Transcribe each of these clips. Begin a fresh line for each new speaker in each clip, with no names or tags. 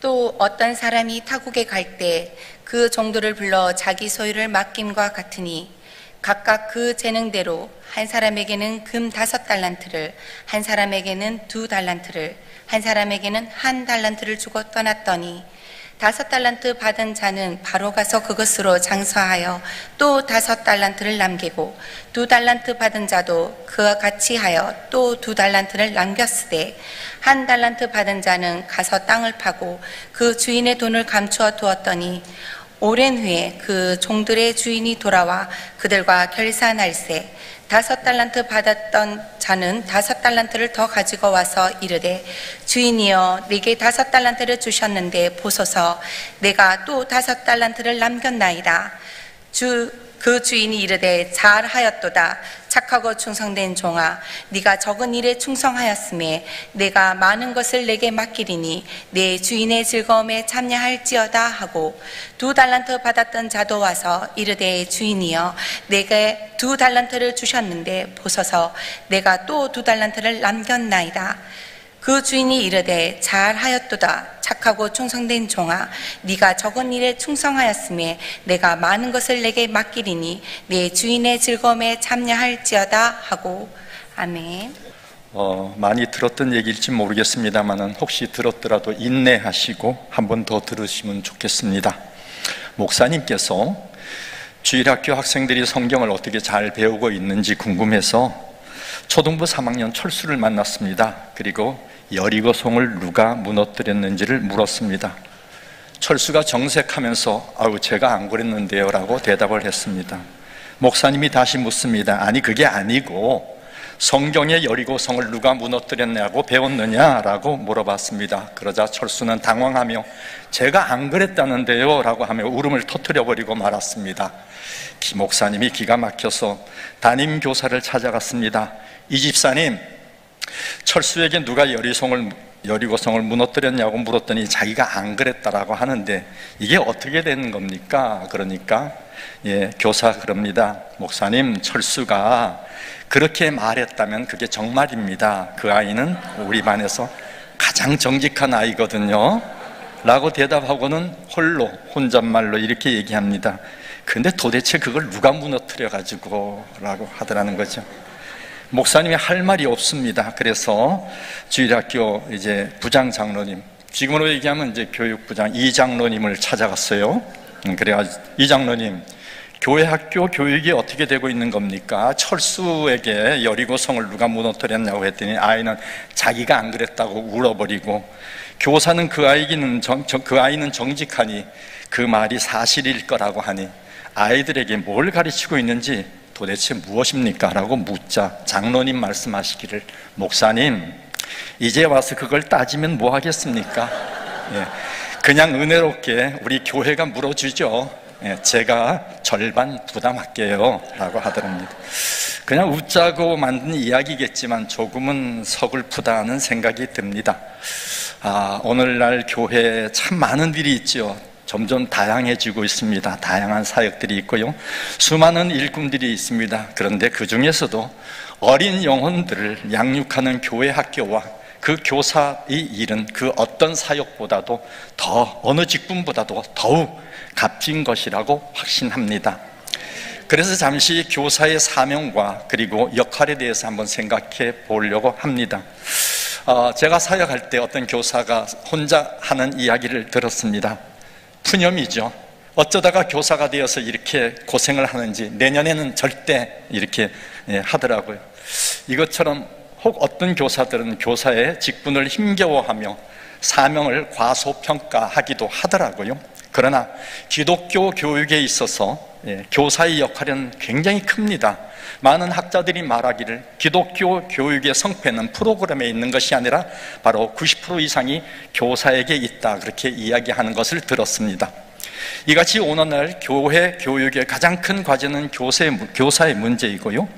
또 어떤 사람이 타국에 갈 때 그 종들을 불러 자기 소유를 맡김과 같으니 각각 그 재능대로 한 사람에게는 금 5달란트를, 한 사람에게는 2달란트를, 한 사람에게는 1달란트를 주고 떠났더니 5달란트 받은 자는 바로 가서 그것으로 장사하여 또 5달란트를 남기고 2달란트 받은 자도 그와 같이 하여 또 2달란트를 남겼으되 1달란트 받은 자는 가서 땅을 파고 그 주인의 돈을 감추어 두었더니 오랜 후에 그 종들의 주인이 돌아와 그들과 결산할세 5달란트 받았던 자는 5달란트를 더 가지고 와서 이르되 주인이여 내게 5달란트를 주셨는데 보소서 내가 또 5달란트를 남겼나이다. 그 주인이 이르되 잘하였도다. 착하고 충성된 종아, 네가 적은 일에 충성하였음에 내가 많은 것을 내게 맡기리니 내 주인의 즐거움에 참여할지어다 하고 2달란트 받았던 자도 와서 이르되 주인이여 내게 2달란트를 주셨는데 보소서 내가 또 2달란트를 남겼나이다. 그 주인이 이르되 잘하였도다. 착하고 충성된 종아, 네가 적은 일에 충성하였음에 내가 많은 것을 내게 맡기리니 내 주인의 즐거움에 참여할지어다 하고. 아멘.
많이 들었던 얘기일지 모르겠습니다만 혹시 들었더라도 인내하시고 한 번 더 들으시면 좋겠습니다. 목사님께서 주일학교 학생들이 성경을 어떻게 잘 배우고 있는지 궁금해서 초등부 3학년 철수를 만났습니다. 그리고 여리고성을 누가 무너뜨렸는지를 물었습니다. 철수가 정색하면서 아우 제가 안 그랬는데요 라고 대답을 했습니다. 목사님이 다시 묻습니다. 아니 그게 아니고 성경의 여리고성을 누가 무너뜨렸냐고 배웠느냐라고 물어봤습니다. 그러자 철수는 당황하며 제가 안 그랬다는데요 라고 하며 울음을 터뜨려버리고 말았습니다. 목사님이 기가 막혀서 담임 교사를 찾아갔습니다. 이 집사님, 철수에게 누가 여리고성을 무너뜨렸냐고 물었더니 자기가 안 그랬다라고 하는데 이게 어떻게 되는 겁니까? 그러니까 교사가 그럽니다. 목사님, 철수가 그렇게 말했다면 그게 정말입니다. 그 아이는 우리 반에서 가장 정직한 아이거든요 라고 대답하고는 홀로 혼잣말로 이렇게 얘기합니다. 근데 도대체 그걸 누가 무너뜨려가지고 라고 하더라는 거죠. 목사님이 할 말이 없습니다. 그래서 주일학교 이제 부장 장로님, 지금으로 얘기하면 이제 교육부장 이 장로님을 찾아갔어요. 그래가지고 이 장로님, 교회 학교 교육이 어떻게 되고 있는 겁니까? 철수에게 여리고성을 누가 무너뜨렸냐고 했더니 아이는 자기가 안 그랬다고 울어버리고, 교사는 그 아이는 정직하니 그 말이 사실일 거라고 하니 아이들에게 뭘 가르치고 있는지 도대체 무엇입니까? 라고 묻자 장로님 말씀하시기를 목사님, 이제 와서 그걸 따지면 뭐 하겠습니까? 그냥 은혜롭게 우리 교회가 물어주죠. 제가 절반 부담할게요 라고 하더랍니다. 그냥 웃자고 만든 이야기겠지만 조금은 서글프다는 생각이 듭니다. 오늘날 교회에 참 많은 일이 있죠. 점점 다양해지고 있습니다. 다양한 사역들이 있고요, 수많은 일꾼들이 있습니다. 그런데 그 중에서도 어린 영혼들을 양육하는 교회 학교와 그 교사의 일은 그 어떤 사역보다도 더, 어느 직분보다도 더욱 값진 것이라고 확신합니다. 그래서 잠시 교사의 사명과 그리고 역할에 대해서 한번 생각해 보려고 합니다. 제가 사역할 때 어떤 교사가 혼자 하는 이야기를 들었습니다. 푸념이죠. 어쩌다가 교사가 되어서 이렇게 고생을 하는지, 내년에는 절대 이렇게 하더라고요. 이것처럼 혹 어떤 교사들은 교사의 직분을 힘겨워하며 사명을 과소평가하기도 하더라고요. 그러나 기독교 교육에 있어서 교사의 역할은 굉장히 큽니다. 많은 학자들이 말하기를 기독교 교육의 성패는 프로그램에 있는 것이 아니라 바로 90% 이상이 교사에게 있다, 그렇게 이야기하는 것을 들었습니다. 이같이 오늘날 교회 교육의 가장 큰 과제는 교사의 문제이고요,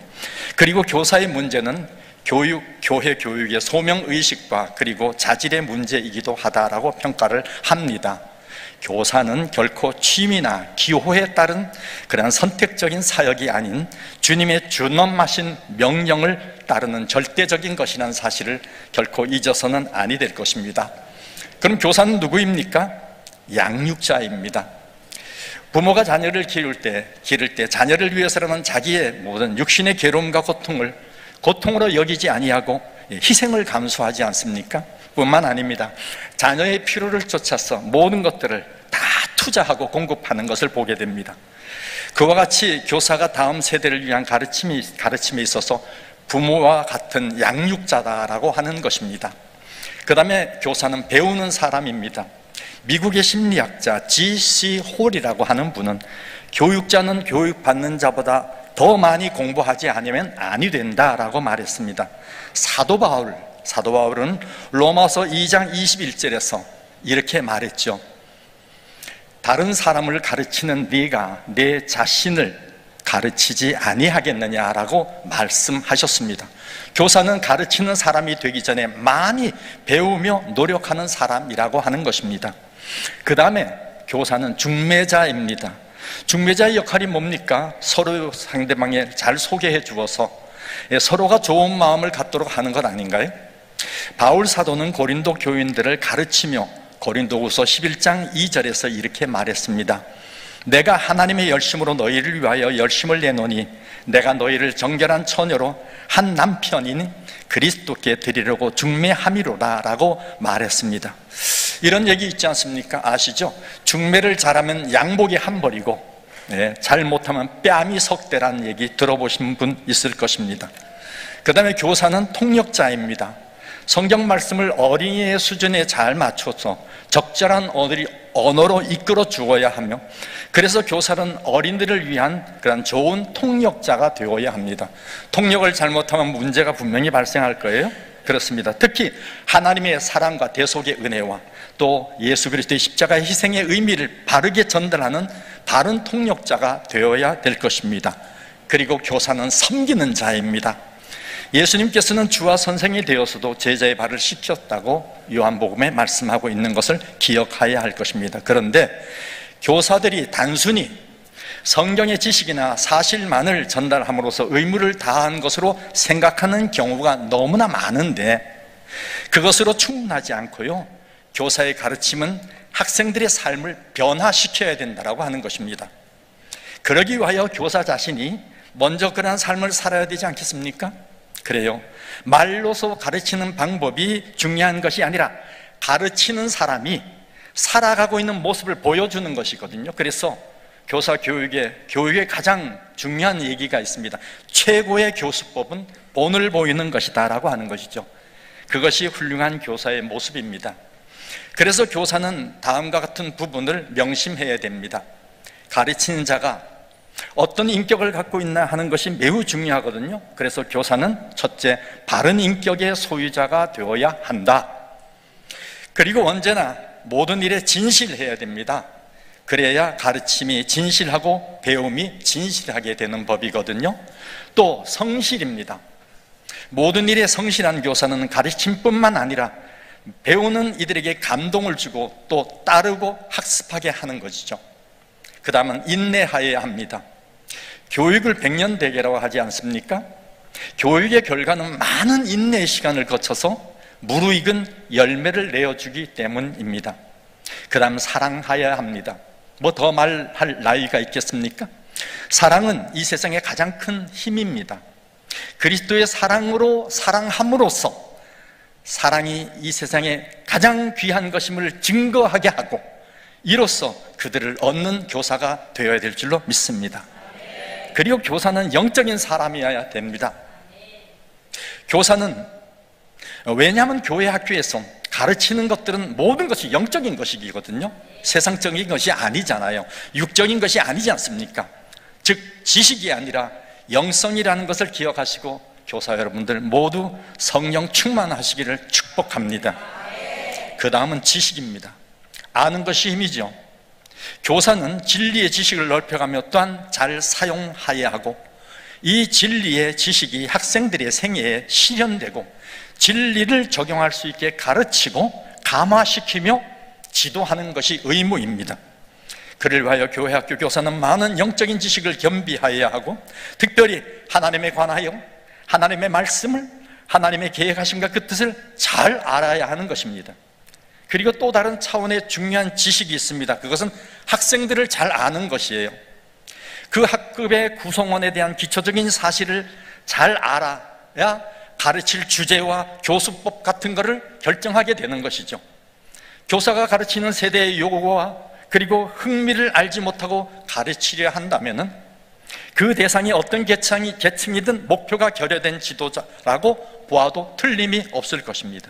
그리고 교사의 문제는 교회 교육의 소명의식과 그리고 자질의 문제이기도 하다라고 평가를 합니다. 교사는 결코 취미나 기호에 따른 그러한 선택적인 사역이 아닌 주님의 준엄하신 명령을 따르는 절대적인 것이라는 사실을 결코 잊어서는 아니 될 것입니다. 그럼 교사는 누구입니까? 양육자입니다. 부모가 자녀를 기를 때 자녀를 위해서라면 자기의 모든 육신의 괴로움과 고통으로 여기지 아니하고 희생을 감수하지 않습니까? 뿐만 아닙니다. 자녀의 필요를 쫓아서 모든 것들을 다 투자하고 공급하는 것을 보게 됩니다. 그와 같이 교사가 다음 세대를 위한 가르침에 있어서 부모와 같은 양육자다라고 하는 것입니다. 그 다음에 교사는 배우는 사람입니다. 미국의 심리학자 G.C. 홀이라고 하는 분은 교육자는 교육받는 자보다 더 많이 공부하지 않으면 아니 된다라고 말했습니다. 사도 바울은 로마서 2장 21절에서 이렇게 말했죠. 다른 사람을 가르치는 네가 내 자신을 가르치지 아니하겠느냐라고 말씀하셨습니다. 교사는 가르치는 사람이 되기 전에 많이 배우며 노력하는 사람이라고 하는 것입니다. 그 다음에 교사는 중매자입니다. 중매자의 역할이 뭡니까? 서로 상대방에 잘 소개해 주어서 서로가 좋은 마음을 갖도록 하는 것 아닌가요? 바울 사도는 고린도 교인들을 가르치며 고린도후서 11장 2절에서 이렇게 말했습니다. 내가 하나님의 열심으로 너희를 위하여 열심을 내노니 내가 너희를 정결한 처녀로 한 남편인 그리스도께 드리려고 중매함이로다 라고 말했습니다. 이런 얘기 있지 않습니까? 아시죠? 중매를 잘하면 양복이 한 벌이고 잘못하면 뺨이 석 대라는 얘기 들어보신 분 있을 것입니다. 그 다음에 교사는 통역자입니다. 성경 말씀을 어린이의 수준에 잘 맞춰서 적절한 언어로 이끌어 주어야 하며, 그래서 교사는 어린이들을 위한 그런 좋은 통역자가 되어야 합니다. 통역을 잘못하면 문제가 분명히 발생할 거예요. 그렇습니다. 특히 하나님의 사랑과 대속의 은혜와 또 예수 그리스도의 십자가의 희생의 의미를 바르게 전달하는 바른 통역자가 되어야 될 것입니다. 그리고 교사는 섬기는 자입니다. 예수님께서는 주와 선생이 되어서도 제자의 발을 씻겼다고 요한복음에 말씀하고 있는 것을 기억해야 할 것입니다. 그런데 교사들이 단순히 성경의 지식이나 사실만을 전달함으로써 의무를 다한 것으로 생각하는 경우가 너무나 많은데, 그것으로 충분하지 않고요, 교사의 가르침은 학생들의 삶을 변화시켜야 된다고 하는 것입니다. 그러기 위하여 교사 자신이 먼저 그러한 삶을 살아야 되지 않겠습니까? 그래요. 말로서 가르치는 방법이 중요한 것이 아니라 가르치는 사람이 살아가고 있는 모습을 보여주는 것이거든요. 그래서 교사 교육의 가장 중요한 얘기가 있습니다. 최고의 교수법은 본을 보이는 것이다 라고 하는 것이죠. 그것이 훌륭한 교사의 모습입니다. 그래서 교사는 다음과 같은 부분을 명심해야 됩니다. 가르치는 자가 어떤 인격을 갖고 있나 하는 것이 매우 중요하거든요. 그래서 교사는 첫째, 바른 인격의 소유자가 되어야 한다. 그리고 언제나 모든 일에 진실해야 됩니다. 그래야 가르침이 진실하고 배움이 진실하게 되는 법이거든요. 또 성실입니다. 모든 일에 성실한 교사는 가르침뿐만 아니라 배우는 이들에게 감동을 주고 또 따르고 학습하게 하는 것이죠. 그 다음은 인내하여야 합니다. 교육을 백년대계라고 하지 않습니까? 교육의 결과는 많은 인내의 시간을 거쳐서 무르익은 열매를 내어주기 때문입니다. 그 다음 사랑하여야 합니다. 뭐 더 말할 나이가 있겠습니까? 사랑은 이 세상의 가장 큰 힘입니다. 그리스도의 사랑으로 사랑함으로써 사랑이 이 세상에 가장 귀한 것임을 증거하게 하고 이로써 그들을 얻는 교사가 되어야 될 줄로 믿습니다. 그리고 교사는 영적인 사람이어야 됩니다. 교사는 왜냐하면 교회 학교에서 가르치는 것들은 모든 것이 영적인 것이거든요. 세상적인 것이 아니잖아요. 육적인 것이 아니지 않습니까? 즉 지식이 아니라 영성이라는 것을 기억하시고 교사 여러분들 모두 성령 충만하시기를 축복합니다. 그 다음은 지식입니다. 아는 것이 힘이죠. 교사는 진리의 지식을 넓혀가며 또한 잘 사용하여야 하고, 이 진리의 지식이 학생들의 생애에 실현되고 진리를 적용할 수 있게 가르치고 감화시키며 지도하는 것이 의무입니다. 그를 위하여 교회 학교 교사는 많은 영적인 지식을 겸비하여야 하고, 특별히 하나님에 관하여 하나님의 말씀을, 하나님의 계획하심과 그 뜻을 잘 알아야 하는 것입니다. 그리고 또 다른 차원의 중요한 지식이 있습니다. 그것은 학생들을 잘 아는 것이에요. 그 학급의 구성원에 대한 기초적인 사실을 잘 알아야 가르칠 주제와 교수법 같은 것을 결정하게 되는 것이죠. 교사가 가르치는 세대의 요구와 그리고 흥미를 알지 못하고 가르치려 한다면 그 대상이 어떤 계층이든 목표가 결여된 지도자라고 보아도 틀림이 없을 것입니다.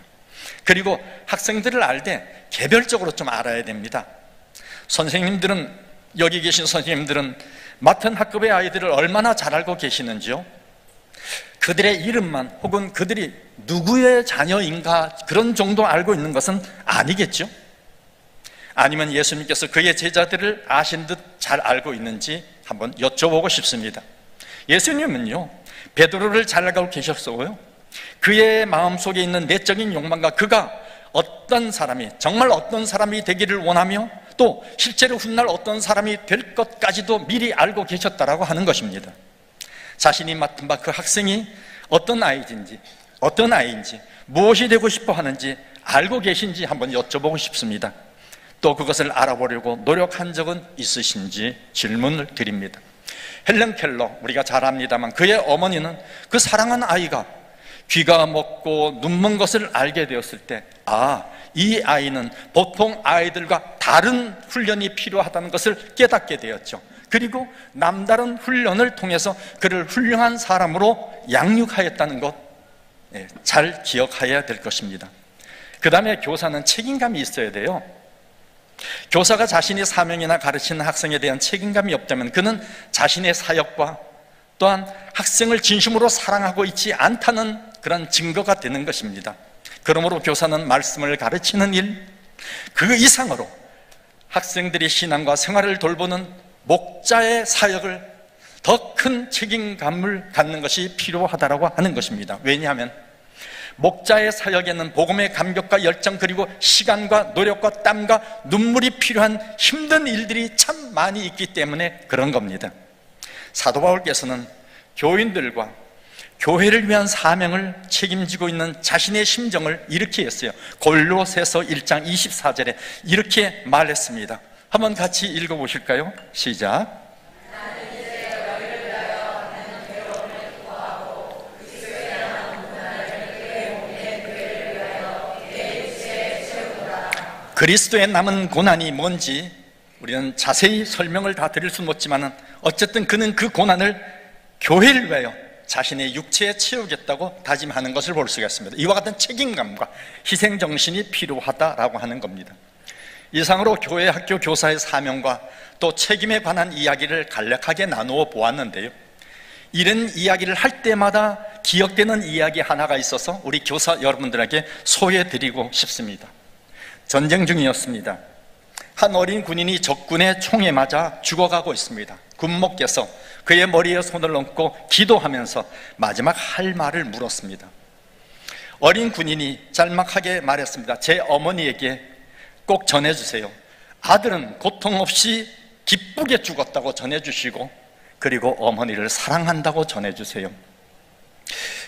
그리고 학생들을 알 때 개별적으로 좀 알아야 됩니다. 선생님들은, 여기 계신 선생님들은 맡은 학급의 아이들을 얼마나 잘 알고 계시는지요? 그들의 이름만 혹은 그들이 누구의 자녀인가 그런 정도 알고 있는 것은 아니겠죠? 아니면 예수님께서 그의 제자들을 아신 듯 잘 알고 있는지 한번 여쭤보고 싶습니다. 예수님은요, 베드로를 잘 알고 계셨어요. 그의 마음속에 있는 내적인 욕망과 그가 어떤 사람이, 정말 어떤 사람이 되기를 원하며 또 실제로 훗날 어떤 사람이 될 것까지도 미리 알고 계셨다라고 하는 것입니다. 자신이 맡은 바 그 학생이 어떤 아이인지 무엇이 되고 싶어 하는지 알고 계신지 한번 여쭤보고 싶습니다. 또 그것을 알아보려고 노력한 적은 있으신지 질문을 드립니다. 헬렌 켈러, 우리가 잘 압니다만 그의 어머니는 그 사랑한 아이가 귀가 먹고 눈먼 것을 알게 되었을 때, 이 아이는 보통 아이들과 다른 훈련이 필요하다는 것을 깨닫게 되었죠. 그리고 남다른 훈련을 통해서 그를 훌륭한 사람으로 양육하였다는 것, 잘 기억해야 될 것입니다. 그 다음에 교사는 책임감이 있어야 돼요. 교사가 자신의 사명이나 가르치는 학생에 대한 책임감이 없다면 그는 자신의 사역과 또한 학생을 진심으로 사랑하고 있지 않다는 그런 증거가 되는 것입니다. 그러므로 교사는 말씀을 가르치는 일, 그 이상으로 학생들의 신앙과 생활을 돌보는 목자의 사역을 더 큰 책임감을 갖는 것이 필요하다고 하는 것입니다. 왜냐하면 목자의 사역에는 복음의 감격과 열정, 그리고 시간과 노력과 땀과 눈물이 필요한 힘든 일들이 참 많이 있기 때문에 그런 겁니다. 사도 바울께서는 교인들과 교회를 위한 사명을 책임지고 있는 자신의 심정을 이렇게 했어요. 골로새서 1장 24절에 이렇게 말했습니다. 한번 같이 읽어보실까요? 시작. 그리스도의 남은 고난이 뭔지 우리는 자세히 설명을 다 드릴 수는 없지만 어쨌든 그는 그 고난을 교회를 위하여 자신의 육체에 채우겠다고 다짐하는 것을 볼 수가 있습니다. 이와 같은 책임감과 희생정신이 필요하다라고 하는 겁니다. 이상으로 교회 학교 교사의 사명과 또 책임에 관한 이야기를 간략하게 나누어 보았는데요, 이런 이야기를 할 때마다 기억되는 이야기 하나가 있어서 우리 교사 여러분들에게 소개해드리고 싶습니다. 전쟁 중이었습니다. 한 어린 군인이 적군의 총에 맞아 죽어가고 있습니다. 군목께서 그의 머리에 손을 얹고 기도하면서 마지막 할 말을 물었습니다. 어린 군인이 짤막하게 말했습니다. 제 어머니에게 꼭 전해주세요. 아들은 고통 없이 기쁘게 죽었다고 전해주시고, 그리고 어머니를 사랑한다고 전해주세요.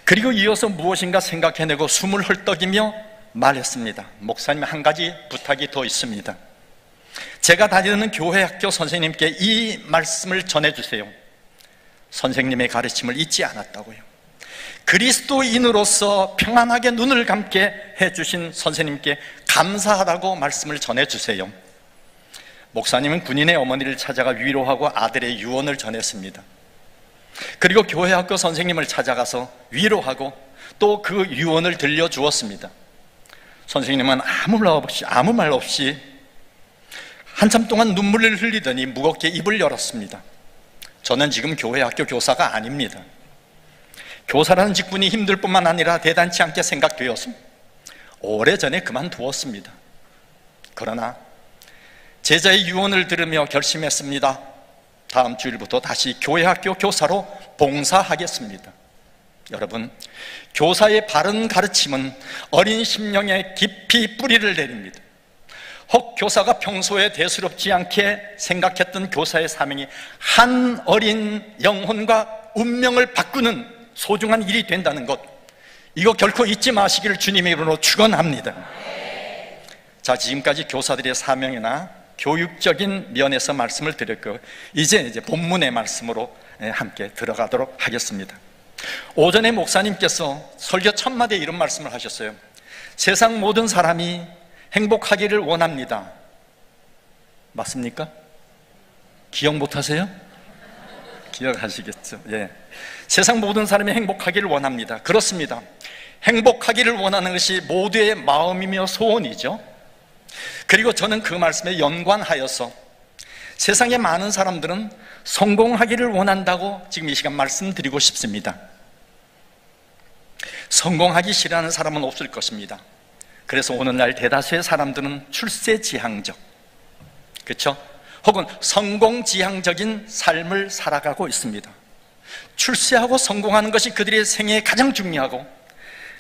그리고 이어서 무엇인가 생각해내고 숨을 헐떡이며 말했습니다. 목사님, 한 가지 부탁이 더 있습니다. 제가 다니는 교회 학교 선생님께 이 말씀을 전해주세요. 선생님의 가르침을 잊지 않았다고요. 그리스도인으로서 평안하게 눈을 감게 해주신 선생님께 감사하다고 말씀을 전해주세요. 목사님은 군인의 어머니를 찾아가 위로하고 아들의 유언을 전했습니다. 그리고 교회 학교 선생님을 찾아가서 위로하고 또 그 유언을 들려주었습니다. 선생님은 아무 말 없이 한참 동안 눈물을 흘리더니 무겁게 입을 열었습니다. 저는 지금 교회 학교 교사가 아닙니다. 교사라는 직분이 힘들 뿐만 아니라 대단치 않게 생각되어서 오래전에 그만두었습니다. 그러나 제자의 유언을 들으며 결심했습니다. 다음 주일부터 다시 교회 학교 교사로 봉사하겠습니다. 여러분, 교사의 바른 가르침은 어린 심령에 깊이 뿌리를 내립니다. 혹 교사가 평소에 대수롭지 않게 생각했던 교사의 사명이 한 어린 영혼과 운명을 바꾸는 소중한 일이 된다는 것, 이거 결코 잊지 마시기를 주님의 이름으로 축원합니다. 자, 지금까지 교사들의 사명이나 교육적인 면에서 말씀을 드렸고, 이제 본문의 말씀으로 함께 들어가도록 하겠습니다. 오전에 목사님께서 설교 첫 마디에 이런 말씀을 하셨어요. 세상 모든 사람이 행복하기를 원합니다. 맞습니까? 기억 못하세요? 기억하시겠죠? 예. 세상 모든 사람이 행복하기를 원합니다. 그렇습니다. 행복하기를 원하는 것이 모두의 마음이며 소원이죠. 그리고 저는 그 말씀에 연관하여서 세상의 많은 사람들은 성공하기를 원한다고 지금 이 시간 말씀드리고 싶습니다. 성공하기 싫어하는 사람은 없을 것입니다. 그래서 오늘날 대다수의 사람들은 출세지향적, 그렇죠? 혹은 성공지향적인 삶을 살아가고 있습니다. 출세하고 성공하는 것이 그들의 생애에 가장 중요하고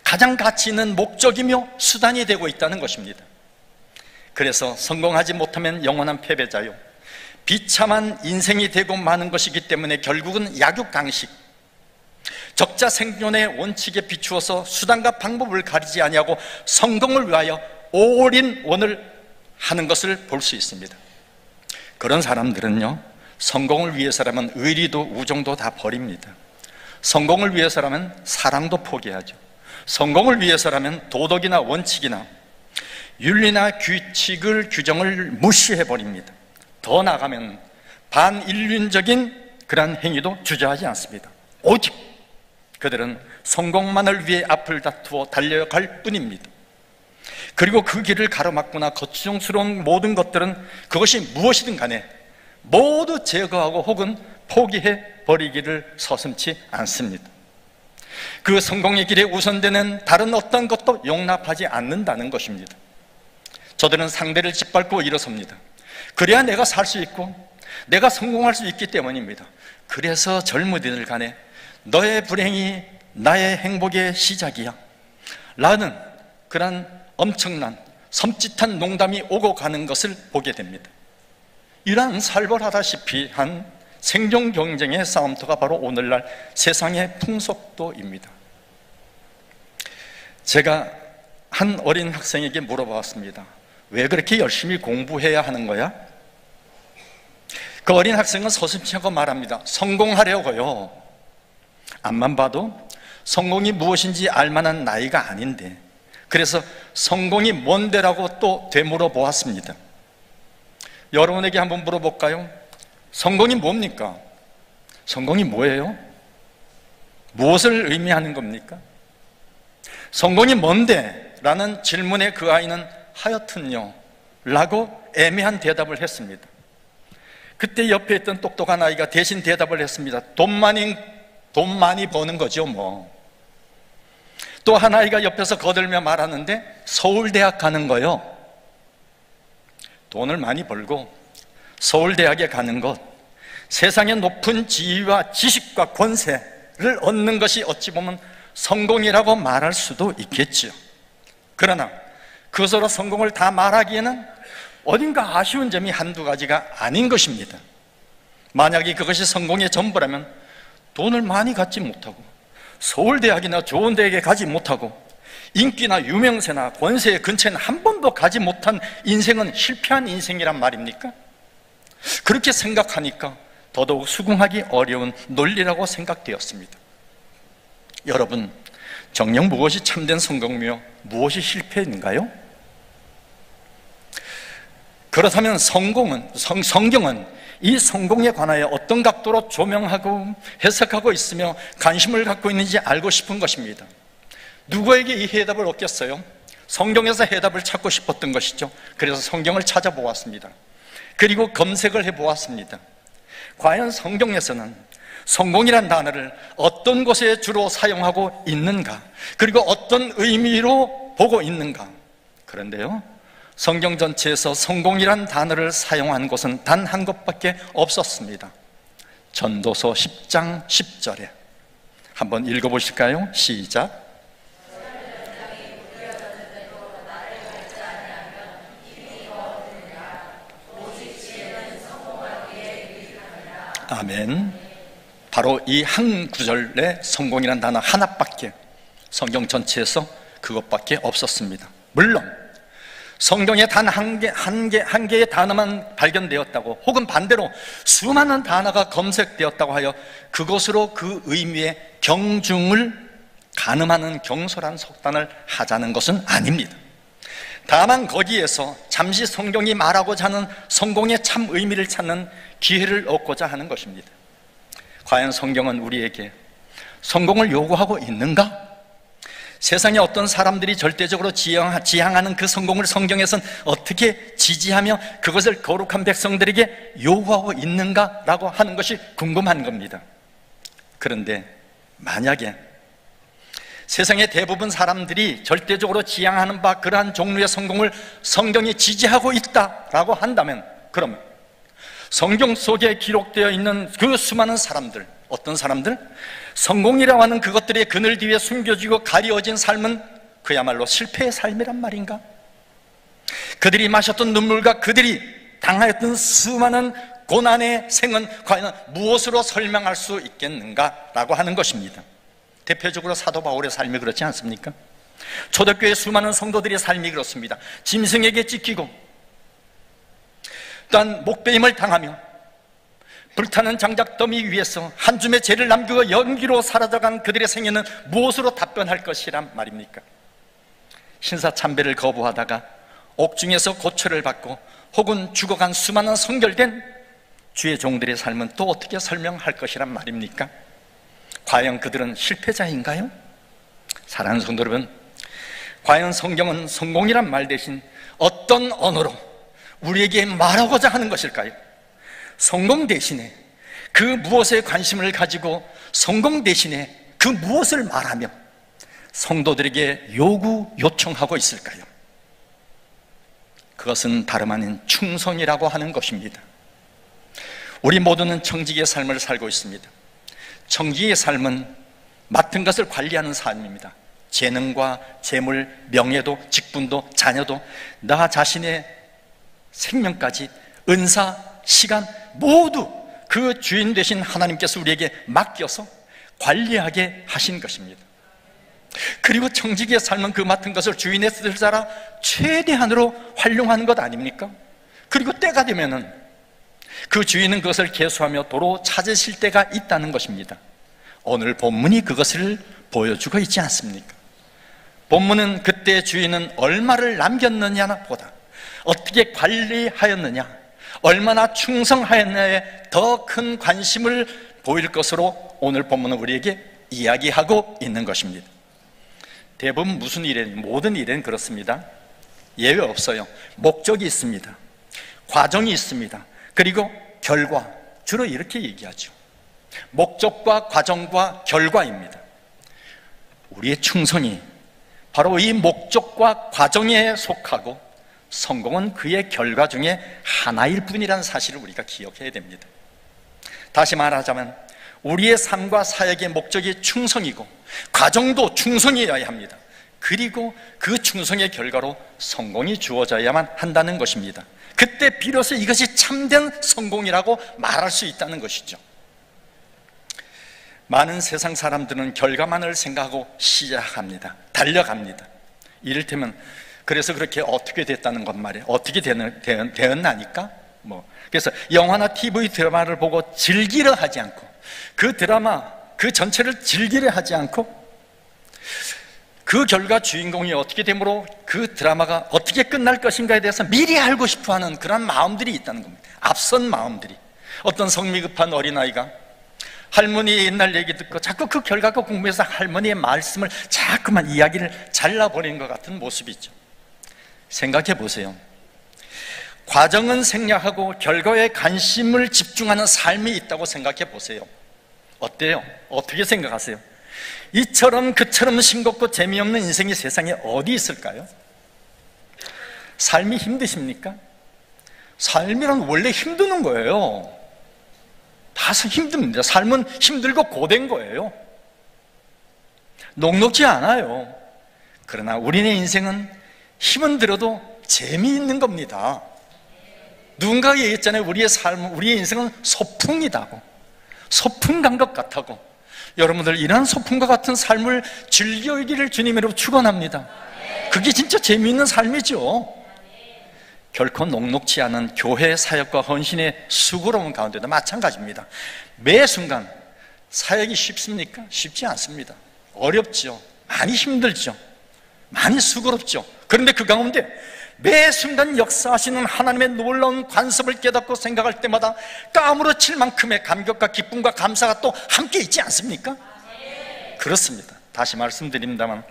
가장 가치 있는 목적이며 수단이 되고 있다는 것입니다. 그래서 성공하지 못하면 영원한 패배자요, 비참한 인생이 되고 마는 것이기 때문에 결국은 약육강식, 적자 생존의 원칙에 비추어서 수단과 방법을 가리지 아니하고 성공을 위하여 올인원을 하는 것을 볼 수 있습니다. 그런 사람들은요, 성공을 위해서라면 의리도 우정도 다 버립니다. 성공을 위해서라면 사랑도 포기하죠. 성공을 위해서라면 도덕이나 원칙이나 윤리나 규칙을, 규정을 무시해버립니다. 더 나아가면 반인륜적인 그런 행위도 주저하지 않습니다. 오직 그들은 성공만을 위해 앞을 다투어 달려갈 뿐입니다. 그리고 그 길을 가로막거나 거추장스러운 모든 것들은 그것이 무엇이든 간에 모두 제거하고 혹은 포기해버리기를 서슴지 않습니다. 그 성공의 길에 우선되는 다른 어떤 것도 용납하지 않는다는 것입니다. 저들은 상대를 짓밟고 일어섭니다. 그래야 내가 살 수 있고 내가 성공할 수 있기 때문입니다. 그래서 젊은이들 간에 너의 불행이 나의 행복의 시작이야 라는 그런 엄청난 섬찟한 농담이 오고 가는 것을 보게 됩니다. 이러한 살벌하다시피 한 생존 경쟁의 싸움터가 바로 오늘날 세상의 풍속도입니다. 제가 한 어린 학생에게 물어봤습니다. 왜 그렇게 열심히 공부해야 하는 거야? 그 어린 학생은 서슴지 않고 말합니다. 성공하려고요. 앞만 봐도 성공이 무엇인지 알만한 나이가 아닌데, 그래서 성공이 뭔데라고 또 되물어 보았습니다. 여러분에게 한번 물어볼까요? 성공이 뭡니까? 성공이 뭐예요? 무엇을 의미하는 겁니까? 성공이 뭔데? 라는 질문에 그 아이는 하여튼요 라고 애매한 대답을 했습니다. 그때 옆에 있던 똑똑한 아이가 대신 대답을 했습니다. 돈 많이 버는 거죠 뭐. 또 한 아이가 옆에서 거들며 말하는데 서울대학 가는 거요. 돈을 많이 벌고 서울대학에 가는 것, 세상의 높은 지위와 지식과 권세를 얻는 것이 어찌 보면 성공이라고 말할 수도 있겠죠. 그러나 그것으로 성공을 다 말하기에는 어딘가 아쉬운 점이 한두 가지가 아닌 것입니다. 만약에 그것이 성공의 전부라면 돈을 많이 갖지 못하고 서울대학이나 좋은 대학에 가지 못하고 인기나 유명세나 권세의 근처에는 한 번도 가지 못한 인생은 실패한 인생이란 말입니까? 그렇게 생각하니까 더더욱 수긍하기 어려운 논리라고 생각되었습니다. 여러분, 정녕 무엇이 참된 성공이며 무엇이 실패인가요? 그렇다면 성경은 이 성공에 관하여 어떤 각도로 조명하고 해석하고 있으며 관심을 갖고 있는지 알고 싶은 것입니다. 누구에게 이 해답을 얻겠어요? 성경에서 해답을 찾고 싶었던 것이죠. 그래서 성경을 찾아보았습니다. 그리고 검색을 해보았습니다. 과연 성경에서는 성공이란 단어를 어떤 곳에 주로 사용하고 있는가, 그리고 어떤 의미로 보고 있는가. 그런데요, 성경 전체에서 성공이란 단어를 사용한 곳은 단 한 곳밖에 없었습니다. 전도서 10장 10절에 한번 읽어보실까요? 시작. 아멘. 바로 이 한 구절에 성공이란 단어 하나밖에 성경 전체에서 그것밖에 없었습니다. 물론 성경에 단 한 개의 단어만 발견되었다고, 혹은 반대로 수많은 단어가 검색되었다고 하여 그것으로 그 의미의 경중을 가늠하는 경솔한 속단을 하자는 것은 아닙니다. 다만 거기에서 잠시 성경이 말하고자 하는 성공의 참 의미를 찾는 기회를 얻고자 하는 것입니다. 과연 성경은 우리에게 성공을 요구하고 있는가? 세상에 어떤 사람들이 절대적으로 지향하는 그 성공을 성경에서는 어떻게 지지하며 그것을 거룩한 백성들에게 요구하고 있는가라고 하는 것이 궁금한 겁니다. 그런데 만약에 세상의 대부분 사람들이 절대적으로 지향하는 바 그러한 종류의 성공을 성경이 지지하고 있다라고 한다면, 그러면 성경 속에 기록되어 있는 그 수많은 사람들, 어떤 사람들? 성공이라고 하는 그것들의 그늘 뒤에 숨겨지고 가리워진 삶은 그야말로 실패의 삶이란 말인가? 그들이 마셨던 눈물과 그들이 당하였던 수많은 고난의 생은 과연 무엇으로 설명할 수 있겠는가라고 하는 것입니다. 대표적으로 사도 바울의 삶이 그렇지 않습니까? 초대교회 수많은 성도들의 삶이 그렇습니다. 짐승에게 찢기고 또한 목베임을 당하며 불타는 장작더미 위에서 한 줌의 죄를 남기고 연기로 사라져간 그들의 생애는 무엇으로 답변할 것이란 말입니까? 신사참배를 거부하다가 옥중에서 고초를 받고 혹은 죽어간 수많은 성결된 주의 종들의 삶은 또 어떻게 설명할 것이란 말입니까? 과연 그들은 실패자인가요? 사랑하는 성도 여러분, 과연 성경은 성공이란 말 대신 어떤 언어로 우리에게 말하고자 하는 것일까요? 성공 대신에 그 무엇에 관심을 가지고 성공 대신에 그 무엇을 말하며 성도들에게 요청하고 있을까요? 그것은 다름 아닌 충성이라고 하는 것입니다. 우리 모두는 청지기의 삶을 살고 있습니다. 청지기의 삶은 맡은 것을 관리하는 삶입니다. 재능과 재물, 명예도, 직분도, 자녀도, 나 자신의 생명까지, 은사, 시간 모두 그 주인 되신 하나님께서 우리에게 맡겨서 관리하게 하신 것입니다. 그리고 청지기의 삶은 그 맡은 것을 주인의 뜻을 따라 최대한으로 활용하는 것 아닙니까? 그리고 때가 되면은 그 주인은 그것을 계수하며 도로 찾으실 때가 있다는 것입니다. 오늘 본문이 그것을 보여주고 있지 않습니까? 본문은 그때 주인은 얼마를 남겼느냐 보다 어떻게 관리하였느냐, 얼마나 충성하였느냐에 더 큰 관심을 보일 것으로 오늘 본문은 우리에게 이야기하고 있는 것입니다. 대부분 무슨 일엔, 모든 일엔 그렇습니다. 예외 없어요. 목적이 있습니다. 과정이 있습니다. 그리고 결과, 주로 이렇게 얘기하죠. 목적과 과정과 결과입니다. 우리의 충성이 바로 이 목적과 과정에 속하고 성공은 그의 결과 중에 하나일 뿐이라는 사실을 우리가 기억해야 됩니다. 다시 말하자면 우리의 삶과 사역의 목적이 충성이고 과정도 충성이어야 합니다. 그리고 그 충성의 결과로 성공이 주어져야만 한다는 것입니다. 그때 비로소 이것이 참된 성공이라고 말할 수 있다는 것이죠. 많은 세상 사람들은 결과만을 생각하고 시작합니다. 달려갑니다. 이를테면 그래서 그렇게 어떻게 됐다는 것 말이에요. 어떻게 되었나니까? 그래서 영화나 TV 드라마를 보고 즐기려 하지 않고 그 드라마 그 전체를 즐기려 하지 않고 그 결과 주인공이 어떻게 되므로 그 드라마가 어떻게 끝날 것인가에 대해서 미리 알고 싶어하는 그런 마음들이 있다는 겁니다. 앞선 마음들이. 어떤 성미 급한 어린아이가 할머니의 옛날 얘기 듣고 자꾸 그 결과가 궁금해서 할머니의 말씀을 자꾸만 이야기를 잘라버리는 것 같은 모습이죠. 생각해 보세요. 과정은 생략하고 결과에 관심을 집중하는 삶이 있다고 생각해 보세요. 어때요? 어떻게 생각하세요? 이처럼 그처럼 싱겁고 재미없는 인생이 세상에 어디 있을까요? 삶이 힘드십니까? 삶이란 원래 힘드는 거예요. 다 힘듭니다. 삶은 힘들고 고된 거예요. 녹록지 않아요. 그러나 우리의 인생은 힘은 들어도 재미있는 겁니다. 누군가가 얘기했잖아요. 우리의 삶은, 우리의 인생은 소풍이다고. 소풍 간 것 같다고. 여러분들 이러한 소풍과 같은 삶을 즐기기를 주님으로 축원합니다. 그게 진짜 재미있는 삶이죠. 결코 녹록지 않은 교회 사역과 헌신의 수고로운 가운데도 마찬가지입니다. 매 순간 사역이 쉽습니까? 쉽지 않습니다. 어렵죠. 많이 힘들죠. 많이 수고롭죠. 그런데 그 가운데 매 순간 역사하시는 하나님의 놀라운 관섭을 깨닫고 생각할 때마다 까무러칠 만큼의 감격과 기쁨과 감사가 또 함께 있지 않습니까? 그렇습니다. 다시 말씀드립니다만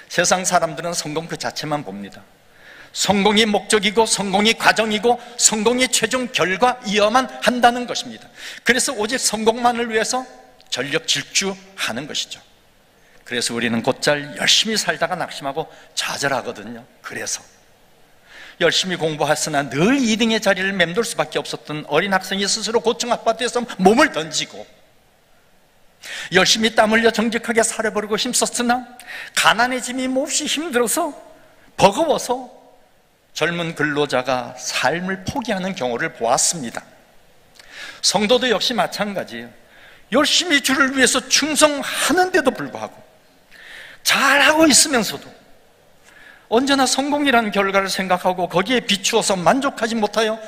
세상 사람들은 성공 그 자체만 봅니다. 성공이 목적이고 성공이 과정이고 성공이 최종 결과이어야만 한다는 것입니다. 그래서 오직 성공만을 위해서 전력 질주하는 것이죠. 그래서 우리는 곧잘 열심히 살다가 낙심하고 좌절하거든요. 그래서 열심히 공부했으나 늘 2등의 자리를 맴돌 수밖에 없었던 어린 학생이 스스로 고층 아파트에서 몸을 던지고 열심히 땀 흘려 정직하게 살아버리고 힘썼으나 가난의 짐이 몹시 힘들어서 버거워서 젊은 근로자가 삶을 포기하는 경우를 보았습니다. 성도도 역시 마찬가지예요. 열심히 주를 위해서 충성하는데도 불구하고 잘하고 있으면서도 언제나 성공이라는 결과를 생각하고 거기에 비추어서 만족하지 못하여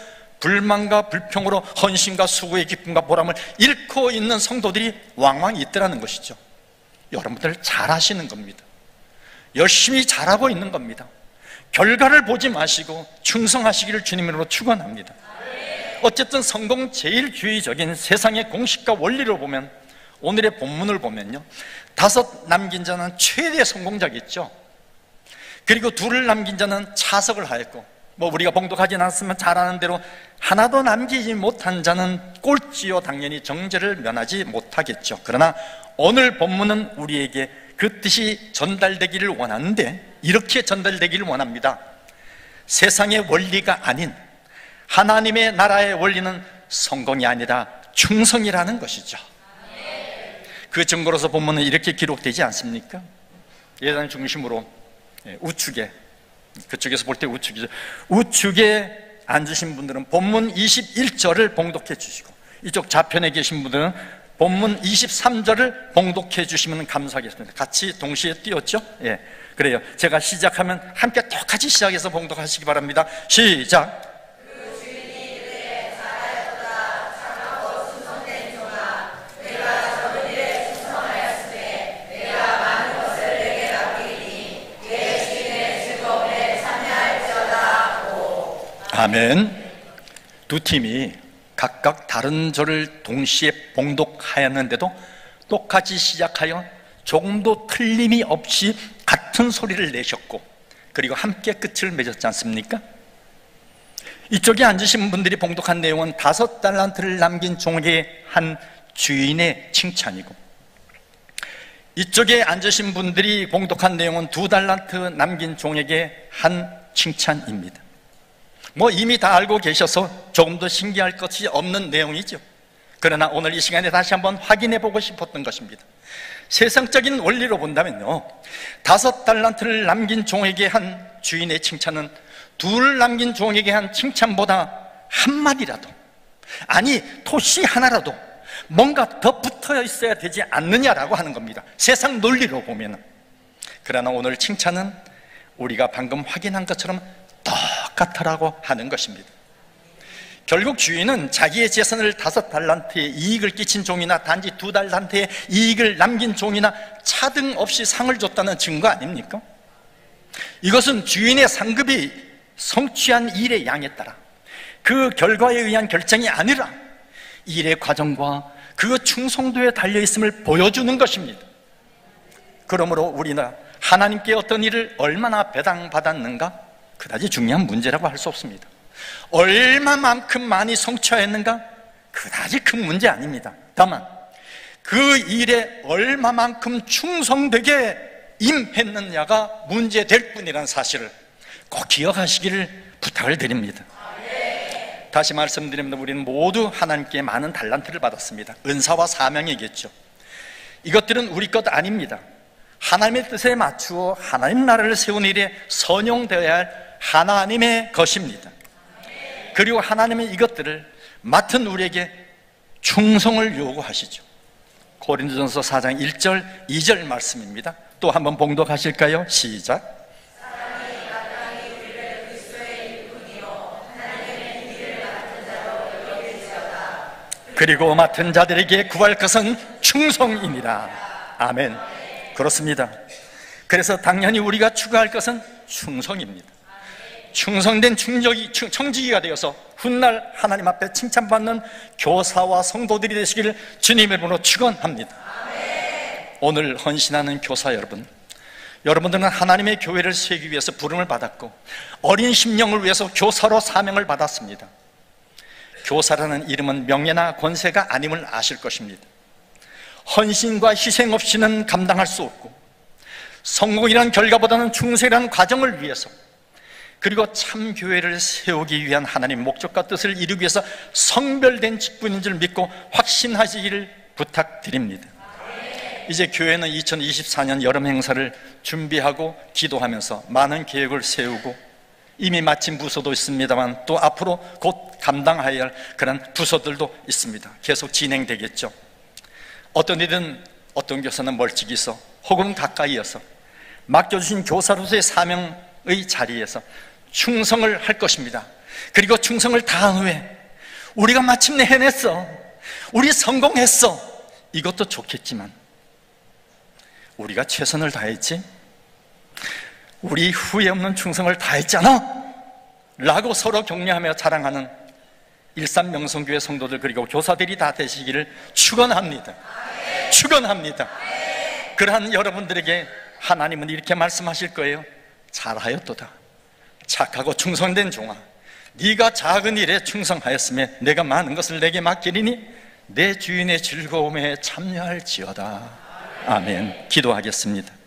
불만과 불평으로 헌신과 수고의 기쁨과 보람을 잃고 있는 성도들이 왕왕 있더라는 것이죠. 여러분들 잘하시는 겁니다. 열심히 잘하고 있는 겁니다. 결과를 보지 마시고 충성하시기를 주님으로 축원합니다. 어쨌든 성공 제일주의적인 세상의 공식과 원리로 보면 오늘의 본문을 보면요, 5 남긴 자는 최대 성공자겠죠. 그리고 2를 남긴 자는 차석을 하였고, 우리가 봉독하지 않았으면 잘하는 대로 하나도 남기지 못한 자는 꼴찌요 당연히 정죄를 면하지 못하겠죠. 그러나 오늘 본문은 우리에게 그 뜻이 전달되기를 원하는데 이렇게 전달되기를 원합니다. 세상의 원리가 아닌 하나님의 나라의 원리는 성공이 아니라 충성이라는 것이죠. 그 증거로서 본문은 이렇게 기록되지 않습니까? 예단 중심으로 우측에, 그쪽에서 볼 때 우측이죠. 우측에 앉으신 분들은 본문 21절을 봉독해 주시고 이쪽 좌편에 계신 분들은 본문 23절을 봉독해 주시면 감사하겠습니다. 같이 동시에 띄웠죠? 예, 그래요. 제가 시작하면 함께 똑같이 시작해서 봉독하시기 바랍니다. 시작. 아멘. 두 팀이 각각 다른 절을 동시에 봉독하였는데도 똑같이 시작하여 조금도 틀림이 없이 같은 소리를 내셨고 그리고 함께 끝을 맺었지 않습니까? 이쪽에 앉으신 분들이 봉독한 내용은 5 달란트를 남긴 종에게 한 주인의 칭찬이고, 이쪽에 앉으신 분들이 봉독한 내용은 2 달란트 남긴 종에게 한 칭찬입니다. 이미 다 알고 계셔서 조금 더 신기할 것이 없는 내용이죠. 그러나 오늘 이 시간에 다시 한번 확인해 보고 싶었던 것입니다. 세상적인 원리로 본다면요, 5 달란트를 남긴 종에게 한 주인의 칭찬은 2를 남긴 종에게 한 칭찬보다 한마디라도, 아니 토시 하나라도 뭔가 더 붙어 있어야 되지 않느냐라고 하는 겁니다. 세상 논리로 보면. 그러나 오늘 칭찬은 우리가 방금 확인한 것처럼 똑같으라고 하는 것입니다. 결국 주인은 자기의 재산을 5 달란트의 이익을 끼친 종이나 단지 2 달란트의 이익을 남긴 종이나 차등 없이 상을 줬다는 증거 아닙니까? 이것은 주인의 상급이 성취한 일의 양에 따라 그 결과에 의한 결정이 아니라 일의 과정과 그 충성도에 달려있음을 보여주는 것입니다. 그러므로 우리는 하나님께 어떤 일을 얼마나 배당받았는가 그다지 중요한 문제라고 할 수 없습니다. 얼마만큼 많이 성취했는가 그다지 큰 문제 아닙니다. 다만 그 일에 얼마만큼 충성되게 임했느냐가 문제될 뿐이라는 사실을 꼭 기억하시기를 부탁을 드립니다. 다시 말씀드립니다. 우리는 모두 하나님께 많은 달란트를 받았습니다. 은사와 사명이겠죠. 이것들은 우리 것 아닙니다. 하나님의 뜻에 맞추어 하나님 나라를 세운 일에 선용되어야 할 하나님의 것입니다. 그리고 하나님은 이것들을 맡은 우리에게 충성을 요구하시죠. 고린도전서 4장 1절 2절 말씀입니다. 또 한번 봉독하실까요? 시작. 그리고 맡은 자들에게 구할 것은 충성이니라. 아멘. 그렇습니다. 그래서 당연히 우리가 추구할 것은 충성입니다. 충성된 청지기가 되어서 훗날 하나님 앞에 칭찬받는 교사와 성도들이 되시기를 주님의 이름으로 축원합니다. 오늘 헌신하는 교사 여러분, 여러분들은 하나님의 교회를 세우기 위해서 부름을 받았고 어린 심령을 위해서 교사로 사명을 받았습니다. 교사라는 이름은 명예나 권세가 아님을 아실 것입니다. 헌신과 희생 없이는 감당할 수 없고 성공이라는 결과보다는 충성이라는 과정을 위해서, 그리고 참 교회를 세우기 위한 하나님의 목적과 뜻을 이루기 위해서 성별된 직분인 줄 믿고 확신하시기를 부탁드립니다. 이제 교회는 2024년 여름 행사를 준비하고 기도하면서 많은 계획을 세우고 이미 마친 부서도 있습니다만 또 앞으로 곧 감당해야 할 그런 부서들도 있습니다. 계속 진행되겠죠. 어떤 일은 어떤 교사는 멀찍이서 혹은 가까이여서 맡겨주신 교사로서의 사명의 자리에서 충성을 할 것입니다. 그리고 충성을 다한 후에 우리가 마침내 해냈어, 우리 성공했어, 이것도 좋겠지만 우리가 최선을 다했지, 우리 후회 없는 충성을 다했잖아 라고 서로 격려하며 자랑하는 일산명성교회 성도들 그리고 교사들이 다 되시기를 축원합니다. 축원합니다. 그러한 여러분들에게 하나님은 이렇게 말씀하실 거예요. 잘하였도다, 착하고 충성된 종아, 네가 작은 일에 충성하였으며 내가 많은 것을 내게 맡기리니 내 주인의 즐거움에 참여할지어다. 아멘. 기도하겠습니다.